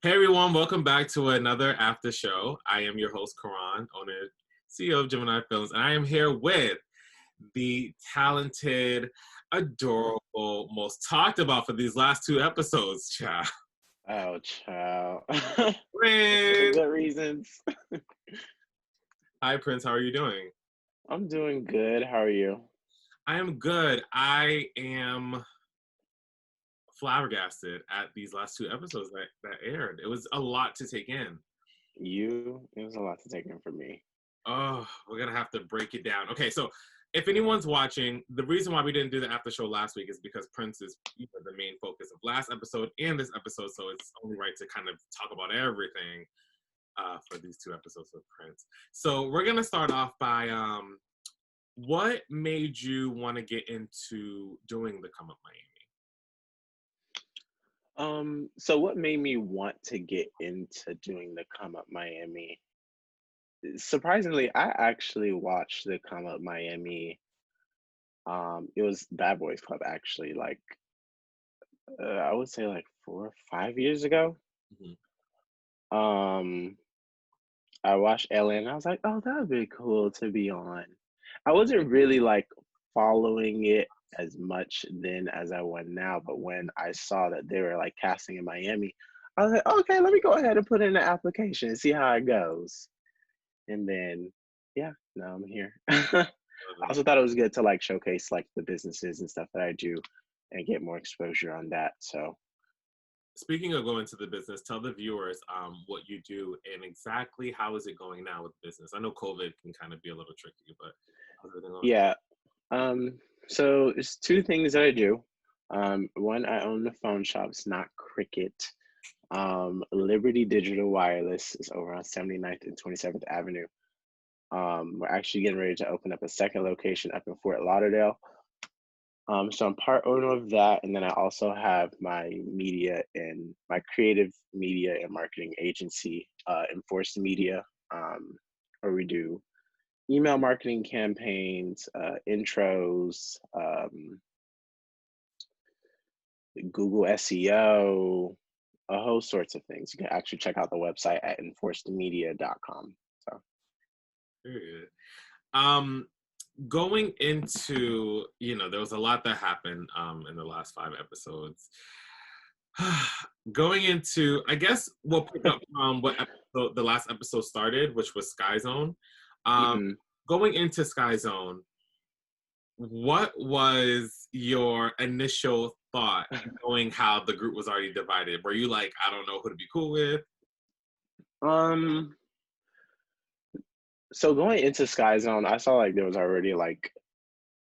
Hey everyone, welcome back to another after show. I am your host, KARON, owner, CEO of Gemini Filmz, and I am here with the talented, adorable, most talked about for these last two episodes, Cha. Oh, child. For the Prince! good reasons. Hi Prince, how are you doing? I'm doing good. How are you? I am good. I am flabbergasted at these last two episodes that aired. It was a lot to take in. It was a lot to take in for me. Oh, we're gonna have to break it down. Okay, so if anyone's watching, the reason why we didn't do the after show last week is because Prince is the main focus of last episode and this episode, so it's only right to kind of talk about everything for these two episodes of Prince. So we're gonna start off by what made you want to get into doing the Come Up Miami? So what made me want to get into doing the Come Up Miami? Surprisingly, I actually watched the Come Up Miami. It was Bad Boys Club actually, like I would say like 4 or 5 years ago. Mhm. Um, I watched Ellen and I was like, oh, that would be cool to be on. I wasn't really like following it as much then as I would now, but when I saw that they were like casting in Miami, I was like, okay, let me go ahead and put in the application and see how it goes. And then, yeah, now I'm here. I also thought it was good to like showcase like the businesses and stuff that I do and get more exposure on that. So, Speaking of going to the business, tell the viewers what you do and exactly how is it going now with business. I know COVID can kind of be a little tricky, but how's everything going? yeah. Um, so it's two things that I do. One, I own the phone shop. It's not Cricket. Liberty Digital Wireless is over on 79th and 27th Avenue. We're actually getting ready to open up a second location up in Fort Lauderdale. So I'm part owner of that, and then I also have my media and my creative media and marketing agency, Enforced Media, where we do email marketing campaigns, intros, Google SEO, a whole sorts of things. You can actually check out the website at enforcedmedia.com. So, Period. Um, Going into, there was a lot that happened in the last five episodes. Going into, I guess we'll pick up from what episode, the last episode started, which was Skyzone. Um, mhm. Going into Skyzone, what was your initial thought knowing how the group was already divided? Were you like, I don't know who to be cool with? um, so going into Skyzone, I saw like there was already like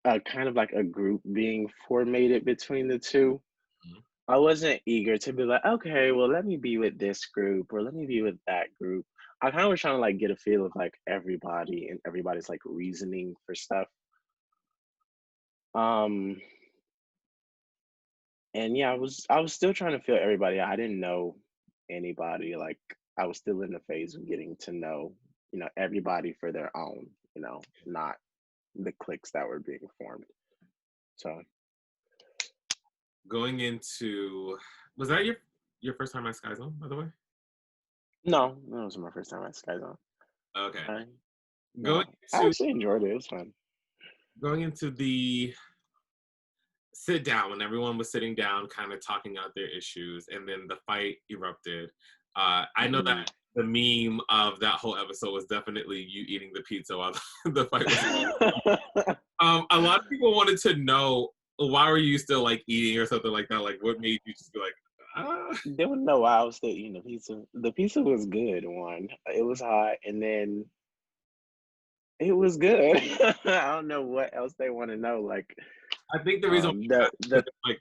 a kind of like a group being formated between the two. Mhm. I wasn't eager to be like, okay, well, let me be with this group or let me be with that group. I kind of was trying to like get a feel of like everybody and everybody's like reasoning for stuff. Um, and yeah, I was still trying to feel everybody out. I didn't know anybody. Like I was still in the phase of getting to know, everybody for their own, not the cliques that were being formed. So Going into, was that your first time at Skyzone, by the way? no, that was my first time at Skyzone. Okay. I Going no, I to actually enjoyed it. It was fun. going into the sit down when everyone was sitting down, kind of talking out their issues, and then the fight erupted. I know Mm. that the meme of that whole episode was definitely you eating the pizza while the fight was. A lot of people wanted to know why were you still like eating or something like that. Like, what made you just be like, ah? They wouldn't know why I was still eating the pizza. The pizza was good. One, it was hot, and then it was good. I don't know what else they want to know. Like, I think the reason why you the asked is the because like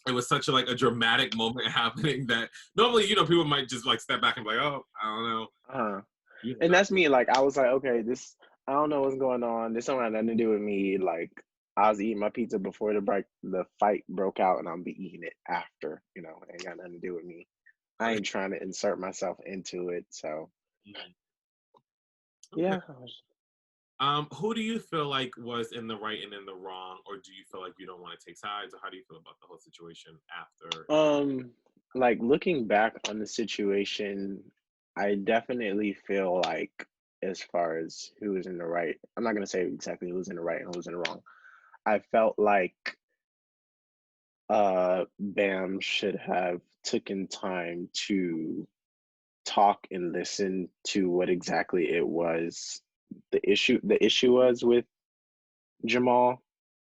it was such a dramatic moment happening that normally people might just like step back and be like, oh, I don't know. You and know. that's me. Like, I was like, okay, this. I don't know what's going on. This don't have nothing to do with me. Like, I was eating my pizza before the fight broke out, and I'm be eating it after. It ain't got nothing to do with me. I Okay. ain't trying to insert myself into it. So Mhm. Okay. yeah. Who do you feel like was in the right and in the wrong, or do you feel like you don't want to take sides, or how do you feel about the whole situation after? Um, like looking back on the situation, I definitely feel like as far as who was in the right, I'm not gonna say exactly who was in the right and who was in the wrong. I felt like Bam should have taken time to talk and listen to what exactly it was the issue was with Jamal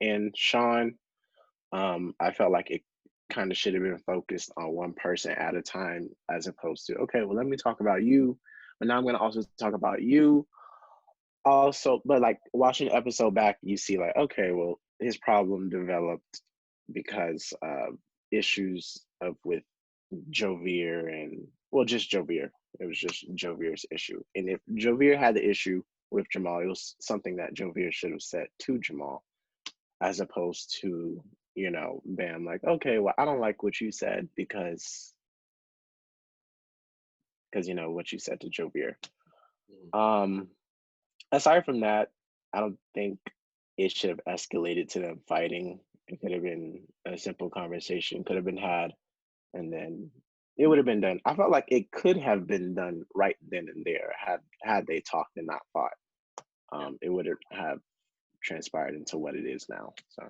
and Sean. I felt like it kind of should have been focused on one person at a time as opposed to, okay, well, let me talk about you, but now I'm going to also talk about you. Also, but like watching the episode back, you see, like, okay, well, his problem developed because issues of with Jovier and, well, just Jovier. It was just Jovier's issue. And if Jovier had the issue with Jamal, it was something that Jovier should have said to Jamal as opposed to, Bam, like, okay, well, I don't like what you said because what you said to Jovier. Mhm. Um, Aside from that, I don't think it should have escalated to them fighting. It could have been a simple conversation, could have been had, and then it would have been done. I felt like it could have been done right then and there had they talked and not fought. Yeah. It would have transpired into what it is now. So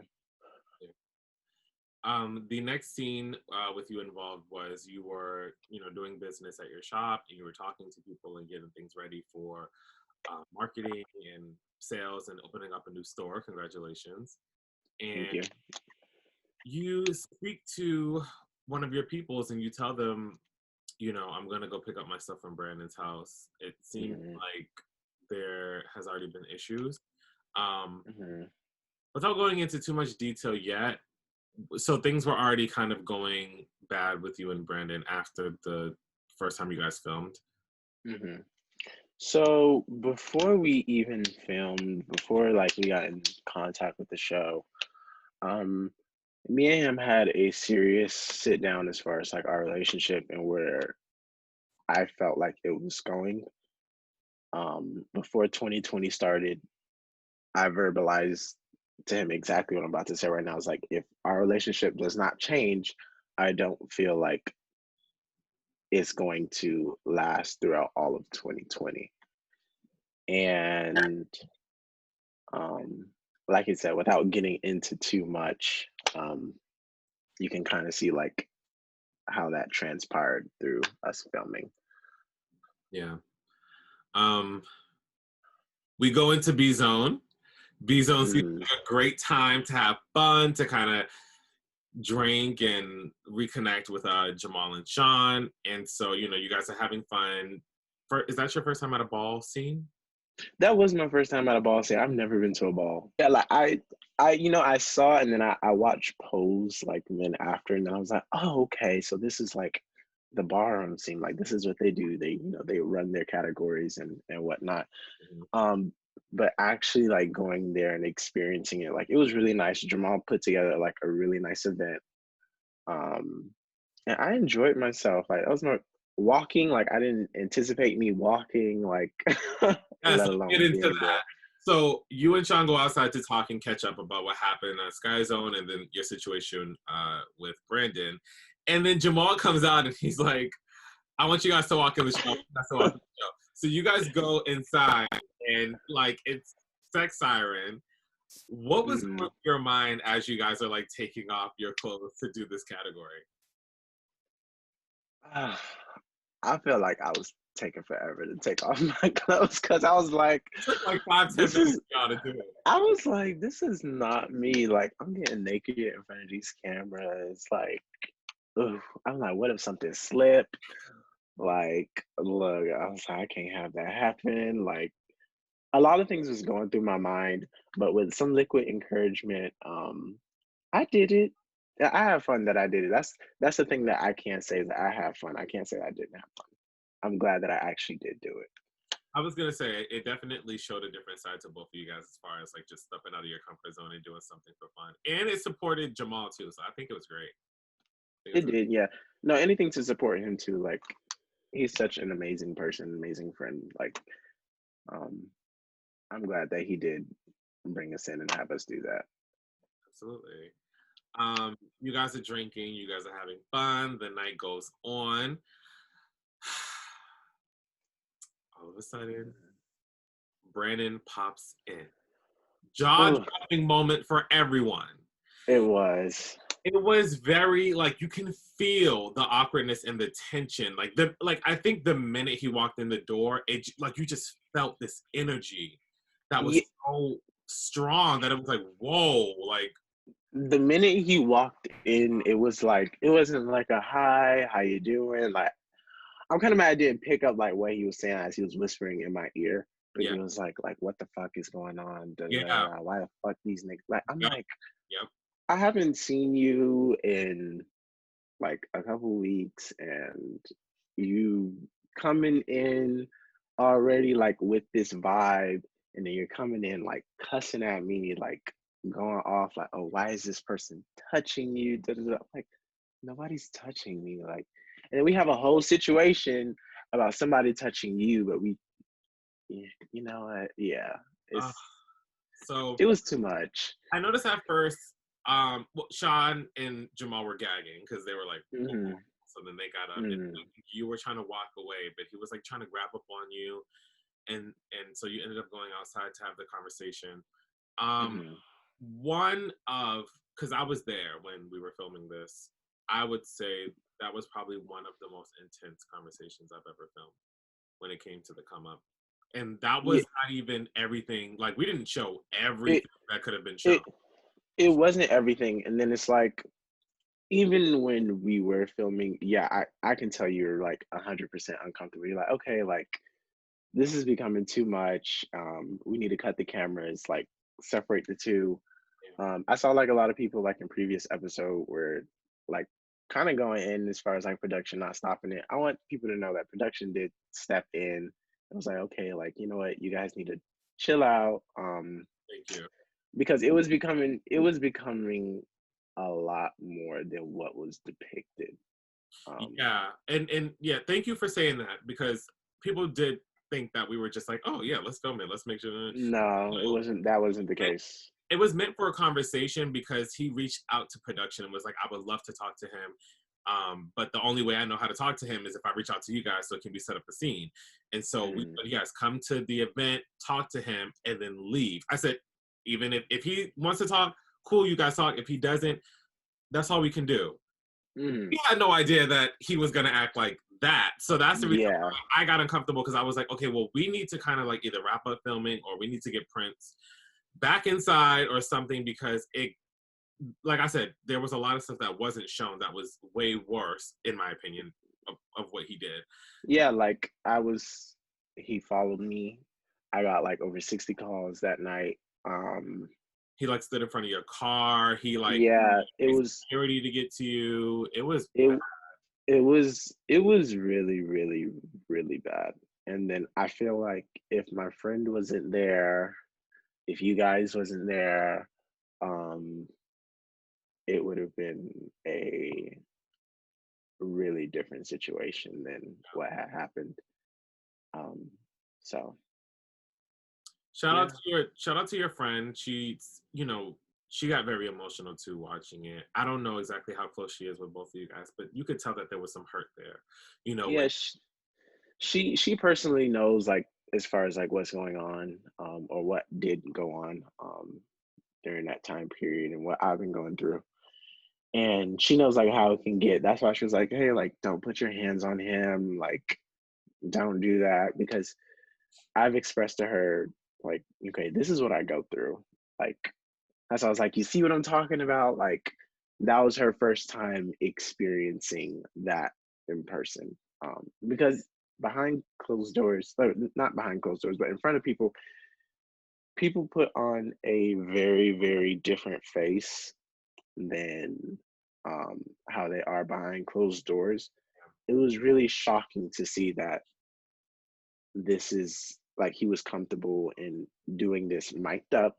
Yeah. The next scene with you involved was you were, doing business at your shop and you were talking to people and getting things ready for marketing and sales and opening up a new store. Congratulations. thank And you. you speak to one of your peoples and you tell them, I'm going to go pick up my stuff from Brandon's house. It seems Hmm. like there has already been issues. Um, Hmm. Without going into too much detail yet, so things were already kind of going bad with you and Brandon after the first time you guys filmed. Hmm. So before we even filmed, before like we got in contact with the show, um, me and him had a serious sit down as far as like our relationship and where I felt like it was going. Before 2020 started, I verbalized to him exactly what I'm about to say right now. It's like if our relationship does not change, I don't feel like it's going to last throughout all of 2020. And um, like I said, without getting into too much, um, you can kind of see like how that transpired through us filming. Yeah. Um, we go into B Zone. B Zone seems Hmm. like a great time to have fun, to kind of drink and reconnect with Jamal and Sean. And so, you guys are having fun. Is that your first time at a ball scene? That was my first time at a ball scene. I've never been to a ball. Yeah, like I saw it and then I watched Pose like then after, and then I was like, oh, okay, so this is like the barroom scene. Like this is what they do. They run their categories and whatnot. Mhm. Um, but actually like going there and experiencing it, like it was really nice. Jamal put together like a really nice event. Um, and I enjoyed myself. Like I was not walking, like I didn't anticipate me walking, like Yeah, let so get alone into being that. there. So you and Sean go outside to talk and catch up about what happened at Skyzone and then your situation with Brandon. And then Jamal comes out and he's like, I want you guys to walk in the show. So you guys go inside and like it's sex siren. What was Mhm. going through your mind as you guys are like taking off your clothes to do this category? Ah, I feel like I was taking forever to take off my clothes because I was like, It took like 5, 10 this minutes is, for y'all to do it. I was like, this is not me. Like, I'm getting naked in front of these cameras. Like, ugh. I'm like, what if something slipped? Like, look, I was like, I can't have that happen. Like, a lot of things was going through my mind, but with some liquid encouragement, I did it. Yeah, I have fun that I did it. That's the thing that I can't say that I have fun. I can't say I didn't have fun. I'm glad that I actually did do it. I was gonna say it definitely showed a different side to both of you guys as far as like just stepping out of your comfort zone and doing something for fun. And it supported Jamal too, so I think it was great. I think it It was did, yeah. No, anything to support him too. Like he's such an amazing person, amazing friend. Like, um, I'm glad that he did bring us in and have us do that. absolutely. You guys are drinking, you guys are having fun, the night goes on. All of a sudden, Brandon pops in. Oh, Jaw-dropping moment for everyone. it was. It was very like you can feel the awkwardness and the tension. I think the minute he walked in the door, like you just felt this energy that was Yeah, so strong that it was like, whoa, like the minute he walked in, it was like it wasn't like a hi, how you doing? Like I'm kind of mad I didn't pick up like what he was saying as he was whispering in my ear. But yeah, he was like, what the fuck is going on? Da, da, yeah, da, da. Why the fuck these niggas? Like, I'm yep, like, yep. I haven't seen you in like a couple weeks, and you coming in already like with this vibe, and then you're coming in like cussing at me, like going off, like, oh, why is this person touching you? Da, da, da. Like, nobody's touching me. Like, and then we have a whole situation about somebody touching you, but you know what? Yeah, Uh, so it was too much. I noticed at first, Sean and Jamal were gagging because they were like, whoa. Hmm. So then they got up, and Hmm. you were trying to walk away, but he was like trying to grab up on you, and so you ended up going outside to have the conversation. Um, Hmm. one of because I was there when we were filming this, I would say that was probably one of the most intense conversations I've ever filmed when it came to the come up. And that Yeah, was not even everything. Like we didn't show it everything that could have been shown. it it wasn't everything, and then it's like even when we were filming, yeah, I can tell you're like 100% uncomfortable. You're like, okay, like this is becoming too much. We need to cut the cameras, like separate the two. I saw like a lot of people like in previous episode were like kind of going in as far as like production not stopping it. I want people to know that production did step in. I was like, okay, like you know what, you guys need to chill out. Thank you. Because it was becoming a lot more than what was depicted. Um, Yeah, and yeah, thank you for saying that because people did think that we were just like, oh yeah, let's film it, let's make sure. no, it wasn't. That wasn't the It, case. it was meant for a conversation because he reached out to production and was like, I would love to talk to him. But the only way I know how to talk to him is if I reach out to you guys so it can be set up a scene. And so we Mm, said, yes, come to the event, talk to him, and then leave. I said, even if he wants to talk, cool, you guys talk. If he doesn't, that's all we can do. mm, We had no idea that he was gonna act like that. So that's the reason yeah, why I got uncomfortable because I was like, okay, well, we need to kind of like either wrap up filming or we need to get Prince back inside or something because it, like I said, there was a lot of stuff that wasn't shown that was way worse, in my opinion, of what he did. yeah. Like I was, he followed me. I got like over 60 calls that night. He like stood in front of your car. He like Yeah, it was security to get to you. It was it it was really, really, really bad. And then I feel like if my friend wasn't there, if you guys wasn't there, um, it would have been a really different situation than what had happened. Um, so yeah, shout out to your friend. She got very emotional too watching it. I don't know exactly how close she is with both of you guys, but you could tell that there was some hurt there. yeah, When she personally knows like as far as like what's going on, or what did go on, during that time period and what I've been going through. And she knows like how it can get. That's why she was like, hey, like don't put your hands on him, like don't do that, because I've expressed to her like, okay, this is what I go through. Like that's why I was like, you see what I'm talking about? Like that was her first time experiencing that in person. Because behind closed doors, or not behind closed doors, but in front of people, people put on a very, very different face than how they are behind closed doors. It was really shocking to see that this is like he was comfortable in doing this mic'd up,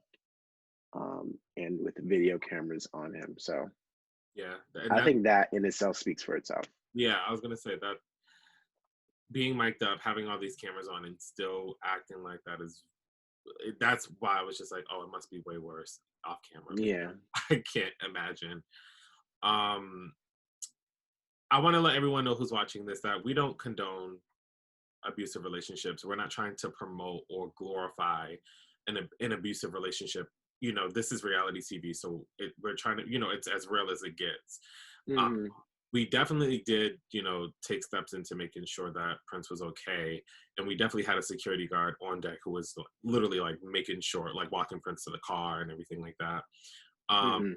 and with video cameras on him. So yeah, and I that think that in itself speaks for itself. yeah, I was gonna say that being mic'd up, having all these cameras on, and still acting like that is that's why I was just like, oh, it must be way worse off camera. Yeah. I can't imagine. I want to let everyone know who's watching this that we don't condone abusive relationships. We're not trying to promote or glorify an abusive relationship. You know, this is reality TV, so we're trying to, you know, it's as real as it gets. Mm-hmm. We definitely did, you know, take steps into making sure that Prince was okay. And we definitely had a security guard on deck who was literally like making sure, like walking Prince to the car and everything like that. Mm-hmm.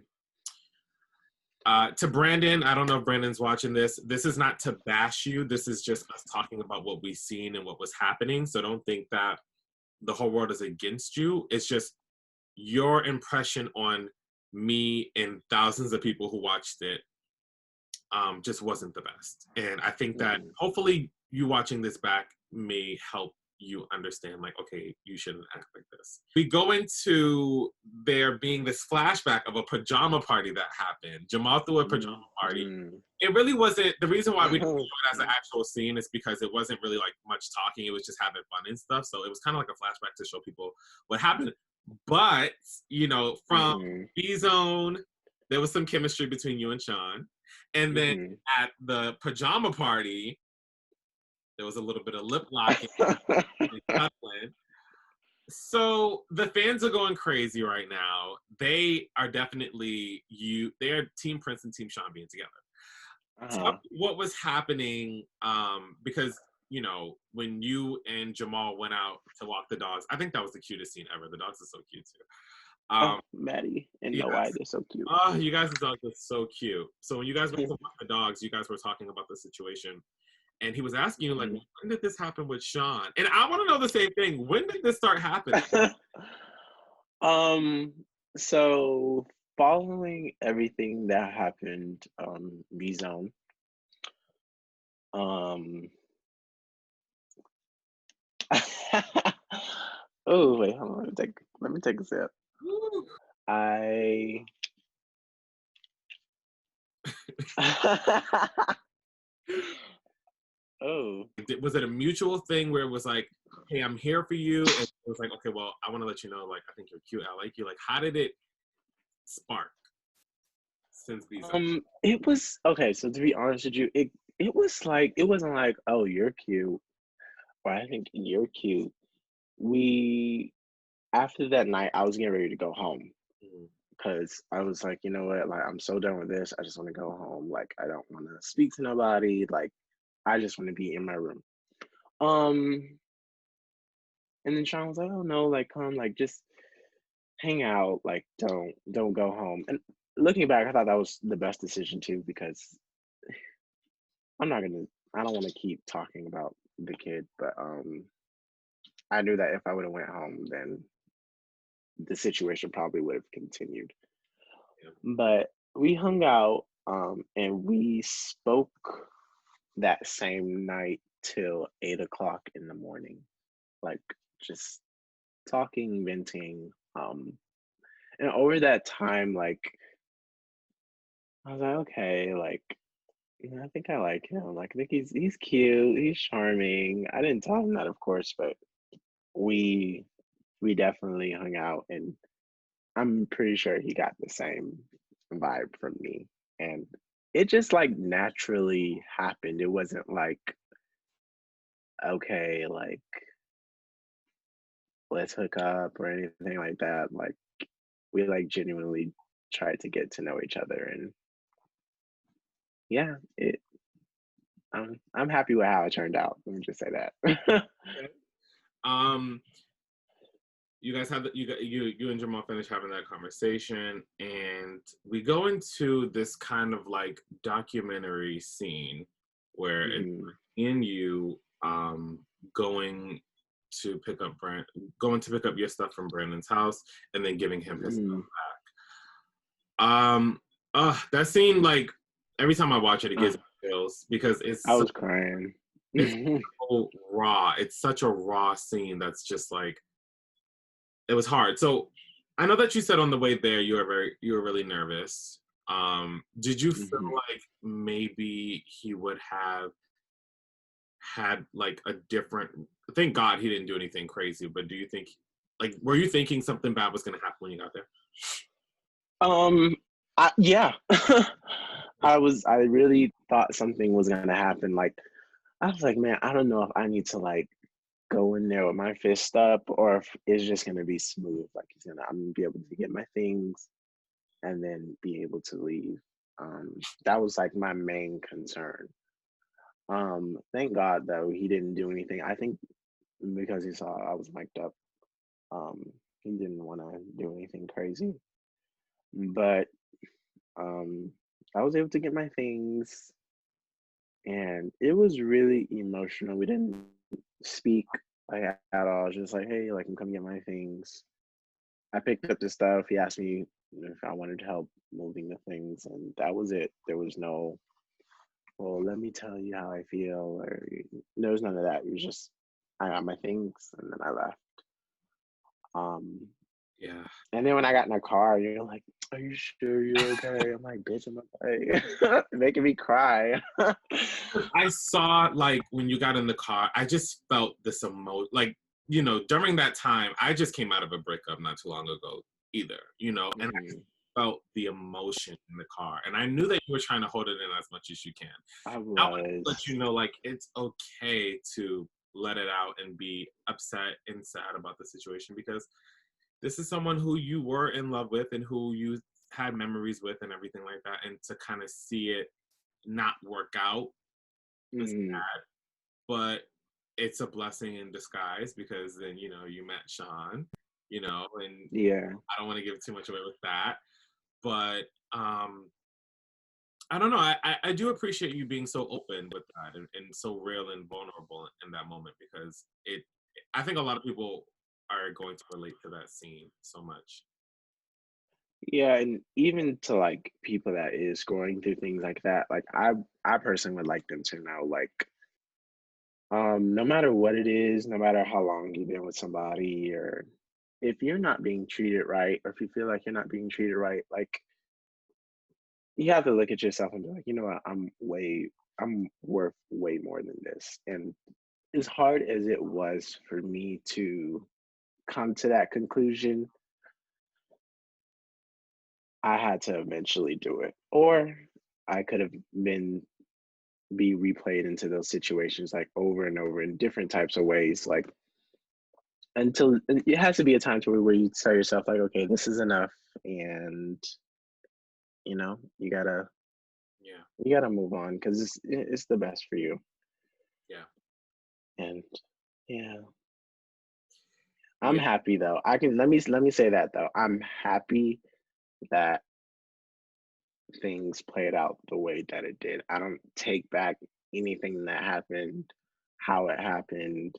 To Brandon, I don't know if Brandon's watching this. This is not to bash you. This is just us talking about what we've seen and what was happening. So don't think that the whole world is against you. It's just your impression on me and thousands of people who watched it just wasn't the best. And I think that hopefully you watching this back may help you understand, like, okay, you shouldn't act like this. We go into there being this flashback of a pajama party that happened. Jamal threw a pajama party. It really wasn't, the reason why we didn't do it as an actual scene is because it wasn't really like much talking. It was just having fun and stuff. So it was kind of like a flashback to show people what happened. But, you know, from B-Zone, there was some chemistry between you and Sean. And then at the pajama party, there was a little bit of lip locking. So the fans are going crazy right now. They are definitely they are Team Prince and Team Sean being together. Tell me what was happening, because, you know, when you and Jamal went out to walk the dogs, I think that was the cutest scene ever. The dogs are so cute too. Maddie and yes. Noah, they're so cute. Oh, you guys' dogs are so cute. So when you guys went to walk the dogs, you guys were talking about the situation. And he was asking you, like, when did this happen with Sean? And I want to know the same thing. When did this start happening? So following everything that happened, B-Zone, oh, wait, hold on, let me take a sip. Oh. Was it a mutual thing where it was like, hey, I'm here for you? And it was like, okay, well, I want to let you know, like, I think you're cute. I like you. Like, how did it spark since B-Zone? It was, okay, so to be honest with you, it was like, it wasn't like, oh, you're cute, or I think you're cute. After that night, I was getting ready to go home. Because I was like, you know what, like, I'm so done with this. I just want to go home. Like, I don't want to speak to nobody. Like, I just want to be in my room. And then Sean was like, oh no, like, come, like, just hang out. Like, don't go home. And looking back, I thought that was the best decision too, because I don't want to keep talking about the kid, but I knew that if I would have went home, then the situation probably would have continued. But we hung out, and we spoke that same night till 8 o'clock in the morning, like, just talking, venting, and over that time, like, I was like, okay, like, I think I like him. Like, I think he's cute, he's charming. I didn't tell him that, of course, but we definitely hung out, and I'm pretty sure he got the same vibe from me. And it just, like, naturally happened. It wasn't like, okay, like, let's hook up or anything like that. Like, we, like, genuinely tried to get to know each other, and yeah, I'm happy with how it turned out. Let me just say that. You guys had you and Jamal finished having that conversation, and we go into this kind of like documentary scene where it's in you going to pick up your stuff from Brandon's house and then giving him his stuff back. That scene, like, every time I watch it, it gives me chills because I was crying. It's so raw. It's such a raw scene that's just like, it was hard. So I know that you said on the way there you were really nervous. Did you feel like maybe he would have had like a different, thank God he didn't do anything crazy, but do you think Like, were you thinking something bad was going to happen when you got there? Yeah. I really thought something was gonna happen. Like, I was like, man, I don't know if I need to like go in there with my fist up or if it's just gonna be smooth. Like I'm gonna be able to get my things and then be able to leave. That was like my main concern. Thank God though he didn't do anything. I think because he saw I was mic'd up, um, he didn't want to do anything crazy. But um, I was able to get my things, and it was really emotional. We didn't speak like at all. Just like, hey, like I'm coming to get my things. I picked up the stuff. He asked me if I wanted help moving the things, and that was it. There was no, well, let me tell you how I feel, or there was none of that. It was just, I got my things, and then I left. Um, Yeah. and then when I got in the car, you're like, "Are you sure you're okay?" I'm like, "Bitch, I'm okay." Making me cry. I saw, like, when you got in the car, I just felt this emotion. Like, you know, during that time, I just came out of a breakup not too long ago either, you know, and I just Mhm. felt the emotion in the car. And I knew that you were trying to hold it in as much as you can. I I want to let was. you know, like, it's okay to let it out and be upset and sad about the situation, because this is someone who you were in love with and who you had memories with and everything like that. And to kind of see it not work out is Mhm. sad, but it's a blessing in disguise, because then, you know, you met Sean, you know, and Yeah. I don't want to give too much away with that. But I don't know. I do appreciate you being so open with that, and so real and vulnerable in that moment, because I think a lot of people are going to relate to that scene so much. Yeah, and even to like people that is going through things like that, like I personally would like them to know, like, no matter what it is, no matter how long you've been with somebody, or if you're not being treated right, or if you feel like you're not being treated right, like you have to look at yourself and be like, you know what, I'm worth way more than this. And as hard as it was for me to come to that conclusion, I had to eventually do it. Or I could have been be replayed into those situations like over and over in different types of ways. Like until it has to be a time to where you tell yourself like, okay, this is enough, and you know Yeah, you gotta move on because it's the best for you. yeah, And yeah, I'm yeah. happy though. I can let me say that though. I'm happy that things played out the way that it did. I don't take back anything that happened, how it happened.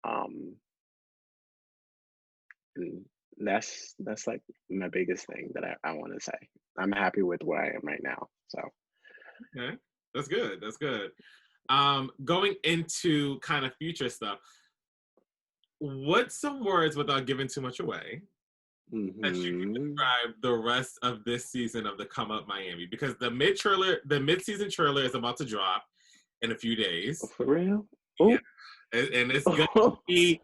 Um, and that's like my biggest thing that I want to say. I'm happy with where I am right now. So Okay, that's good. That's good. Going into kind of future stuff, what's some words, without giving too much away, that you can hmm describe the rest of this season of the Come Up Miami? Because the mid-season trailer is about to drop in a few days. for real. Yeah, Oh, and it's gonna be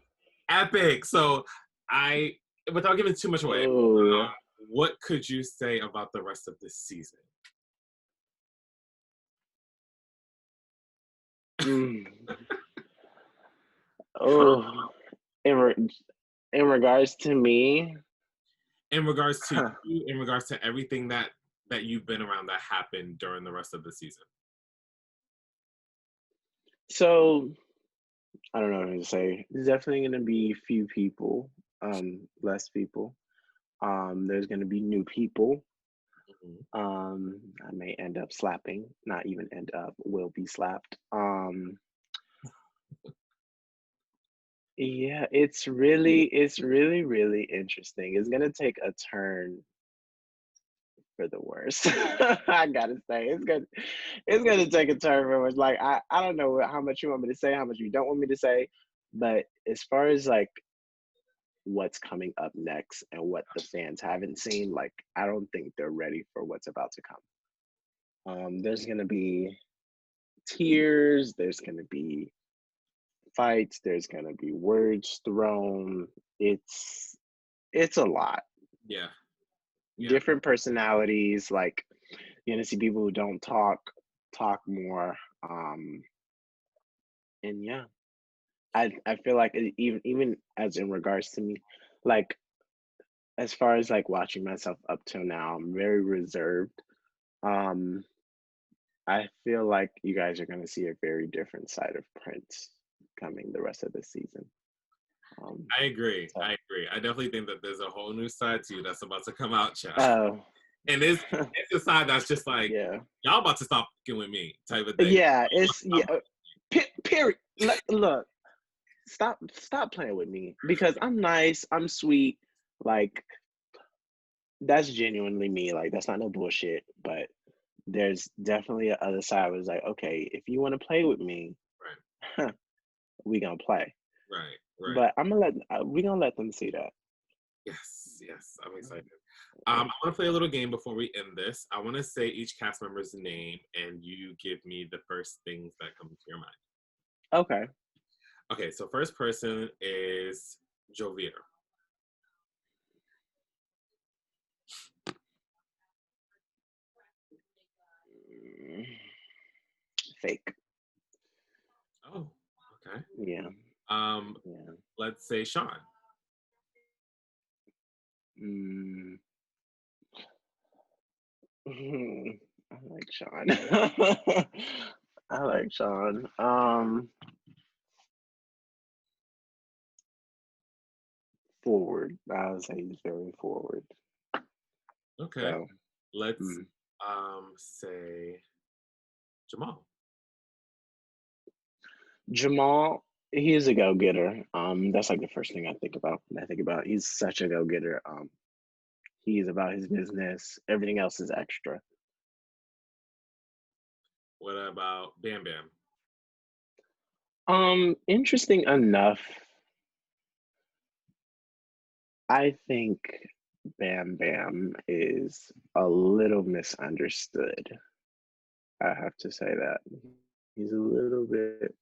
epic. So I, without giving too much away, oh, what could you say about the rest of this season? mm, oh. In in regards to me, In regards to you, in regards to everything that you've been around that happened during the rest of the season. so I don't know what to say. There's definitely gonna be few people, less people. There's gonna be new people. Mhm. I may end up slapping, not even end up, will be slapped. Yeah, it's really, really interesting. It's gonna take a turn for the worse. I gotta say, it's gonna take a turn for the worse. Like I don't know how much you want me to say, how much you don't want me to say, but as far as like what's coming up next and what the fans haven't seen, like I don't think they're ready for what's about to come. There's gonna be tears, there's gonna be fights, there's gonna be words thrown. it's a lot. Yeah. Yeah. Different personalities, like you're gonna see people who don't talk more. And yeah, I feel like even as in regards to me, like as far as like watching myself up till now, I'm very reserved. Um, I feel like you guys are gonna see a very different side of Prince coming the rest of the season. Um, I agree. so, I agree. I definitely think that there's a whole new side to you that's about to come out, child. oh, And it's a side that's just like, yeah, y'all about to stop fucking with me type of thing. yeah, it's yeah. Period. Look, stop playing with me because I'm nice, I'm sweet, like that's genuinely me. Like that's not no bullshit. But there's definitely a other side. I was like, okay, if you want to play with me, Right. we gonna play. Right. Right. But I'm gonna we gonna let them see that. Yes. Yes. I'm excited. I want to play a little game before we end this. I want to say each cast member's name, and you give me the first things that come to your mind. Okay. Okay. So first person is Jovier. Mm, Fake. Oh. Okay. Yeah. Um. Yeah. Let's say Sean. Mm. I like Sean. I like Sean. Forward. I would say he's very forward. Okay. So, Let's mm. say Jamal. Jamal, he is a go-getter. That's like the first thing I think about when I think about he's such a go-getter. He's about his business. Everything else is extra. What about Bam Bam? Interesting enough, I think Bam Bam is a little misunderstood. I have to say that. He's a little bit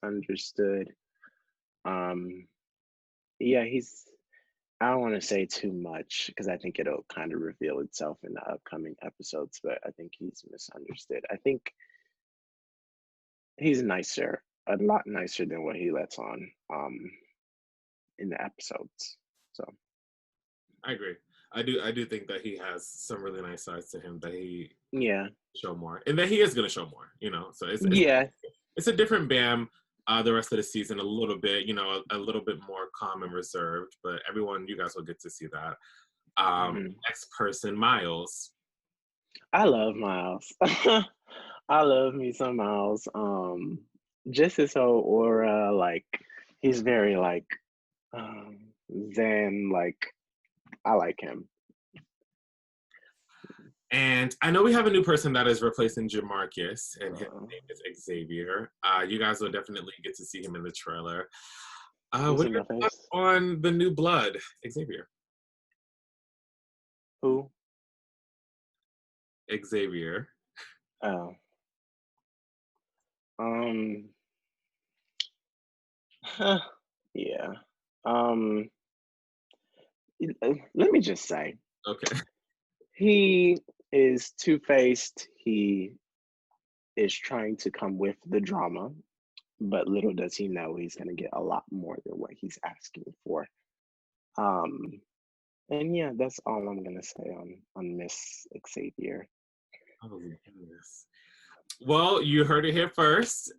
misunderstood. Um, yeah, I don't want to say too much because I think it'll kind of reveal itself in the upcoming episodes, but I think he's misunderstood. I think he's nicer, a lot nicer than what he lets on in the episodes. So I agree. I do think that he has some really nice sides to him that he yeah, show more, and that he is going to show more. So yeah, it's a different Bam. The rest of the season, a little bit, a little bit more calm and reserved. But everyone, you guys will get to see that. mhm. Next person, Miles. I love Miles. I love me some Miles. Just his whole aura, like he's very like um zen, like I like him. And I know we have a new person that is replacing Jamarcus, and his Uh, name is Xavier. You guys will definitely get to see him in the trailer. you What see are your my thoughts face? on the new blood, Xavier? Who? Xavier. Oh. Um yeah. Um Let me just say, Okay. he is two-faced. He is trying to come with the drama, but little does he know he's going to get a lot more than what he's asking for. Um, and yeah, that's all I'm going to say on Miss Xavier. Oh, goodness. Well, you heard it here first.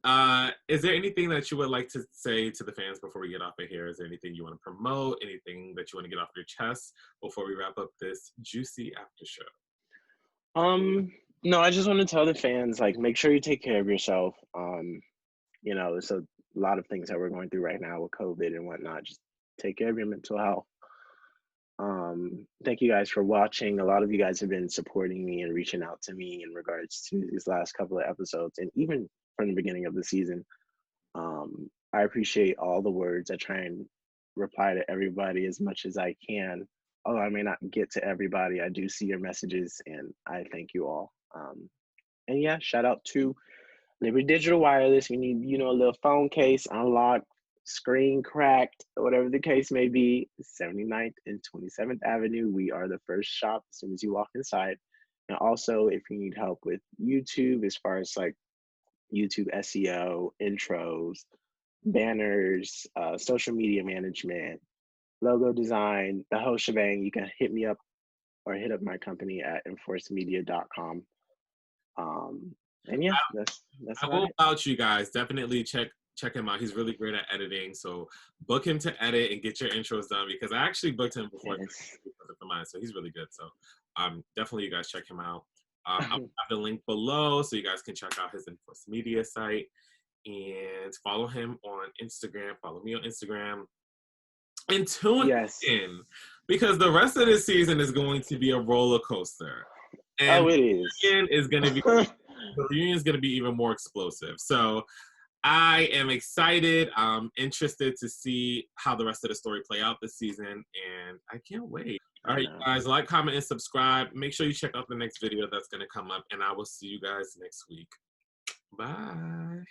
Is there anything that you would like to say to the fans before we get off of here? Is there anything you want to promote? Anything that you want to get off your chest before we wrap up this juicy after show? No, I just want to tell the fans, like, make sure you take care of yourself. There's a lot of things that we're going through right now with COVID and whatnot. Just take care of your mental health. Thank you guys for watching. A lot of you guys have been supporting me and reaching out to me in regards to these last couple of episodes, and even from the beginning of the season. I appreciate all the words. I try and reply to everybody as much as I can. Although I may not get to everybody, I do see your messages, and I thank you all. And yeah, shout out to Liberty Digital Wireless. We need, a little phone case unlocked, screen cracked, whatever the case may be, 79th and 27th Avenue. We are the first shop as soon as you walk inside. And also, if you need help with YouTube, as far as like YouTube SEO, intros, banners, social media management, logo design, the whole shebang, you can hit me up or hit up my company at enforcemedia.com. And yeah, that's I about will it. vouch you guys. Definitely check him out. He's really great at editing. So book him to edit and get your intros done because I actually booked him before Yes. for mine. So he's really good. So definitely you guys check him out. I'll have the link below so you guys can check out his Enforce Media site and follow him on Instagram. Follow me on Instagram. And tune Yes. in because the rest of this season is going to be a roller coaster. And Oh, it is. The reunion is going to be even more explosive. So I am excited. I'm interested to see how the rest of the story play out this season, and I can't wait. All right, you guys, like, comment, and subscribe. Make sure you check out the next video that's going to come up, and I will see you guys next week. Bye.